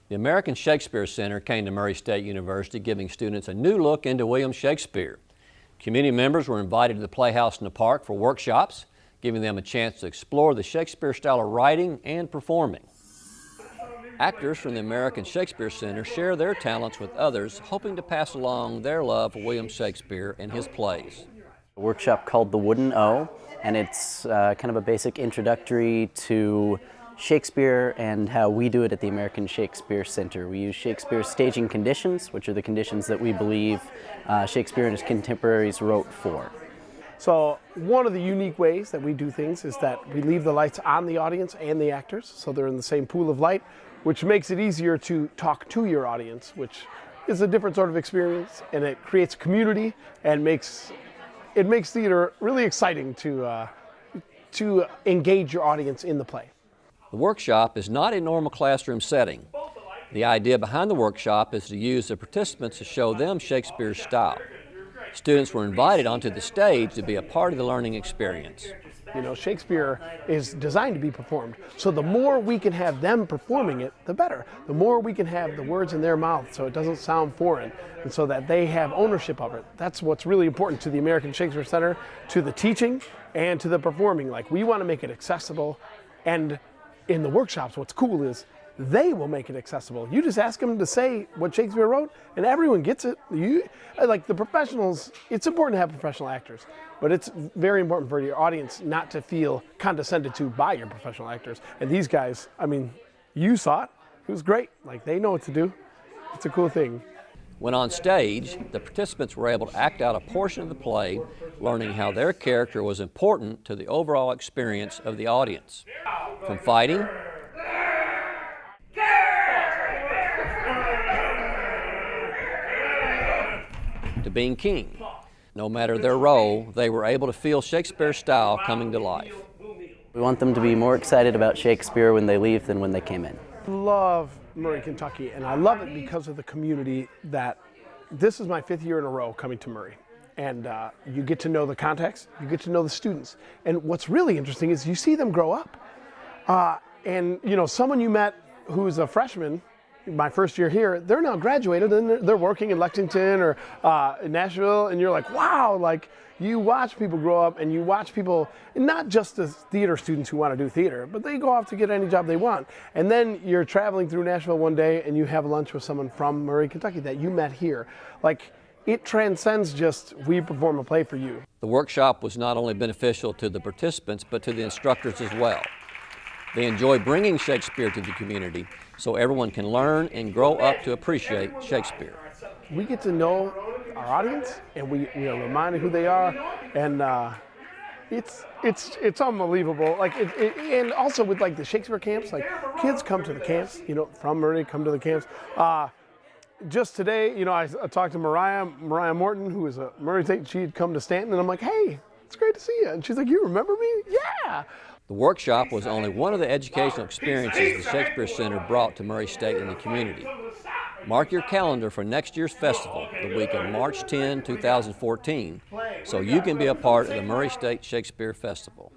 The American Shakespeare Center came to Murray State University, giving students a new look into William Shakespeare. Community members were invited to the Playhouse in the park for workshops, giving them a chance to explore the Shakespeare style of writing and performing. Actors from the American Shakespeare Center share their talents with others, hoping to pass along their love for William Shakespeare and his plays. A workshop called The Wooden O, and it's kind of a basic introductory to Shakespeare and how we do it at the American Shakespeare Center. We use Shakespeare's staging conditions, which are the conditions that we believe Shakespeare and his contemporaries wrote for. So one of the unique ways that we do things is that we leave the lights on the audience and the actors, so they're in the same pool of light, which makes it easier to talk to your audience, which is a different sort of experience, and it creates community and makes theater really exciting to engage your audience in the play. The workshop is not a normal classroom setting. The idea behind the workshop is to use the participants to show them Shakespeare's style. Students were invited onto the stage to be a part of the learning experience. You know, Shakespeare is designed to be performed, so the more we can have them performing it, the better. The more we can have the words in their mouth so it doesn't sound foreign, and so that they have ownership of it. That's what's really important to the American Shakespeare Center, to the teaching and to the performing. Like, we want to make it accessible, and in the workshops, what's cool is they will make it accessible. You just ask them to say what Shakespeare wrote, and everyone gets it. Like the professionals, it's important to have professional actors, but it's very important for your audience not to feel condescended to by your professional actors. And these guys, I mean, you saw it. It was great. Like, they know what to do. It's a cool thing. When on stage, the participants were able to act out a portion of the play, learning how their character was important to the overall experience of the audience. From fighting, to being king. No matter their role, they were able to feel Shakespeare's style coming to life. We want them to be more excited about Shakespeare when they leave than when they came in. I love Murray, Kentucky, and I love it because of the community that this is my 5th year in a row coming to Murray. And you get to know the context, you get to know the students. And what's really interesting is you see them grow up. And you know, someone you met who's a freshman, my first year here, they're now graduated and they're working in Lexington or in Nashville, and you're like, wow, like, you watch people grow up, and you watch people, not just as theater students who want to do theater, but they go off to get any job they want. And then you're traveling through Nashville one day and you have lunch with someone from Murray, Kentucky that you met here. Like, it transcends just, we perform a play for you. The workshop was not only beneficial to the participants, but to the instructors as well. They enjoy bringing Shakespeare to the community so everyone can learn and grow up to appreciate Shakespeare. We get to know our audience, and we are reminded who they are, and it's unbelievable. Like, and also with like the Shakespeare camps, like, kids come to the camps, you know, from Murray, come to the camps. Just today, you know, I talked to Mariah Morton, who is a Murray State. She had come to Stanton, and I'm like, hey, it's great to see you. And she's like, you remember me? Yeah. The workshop was only one of the educational experiences the Shakespeare Center brought to Murray State and the community. Mark your calendar for next year's festival, the week of March 10, 2014, so you can be a part of the Murray State Shakespeare Festival.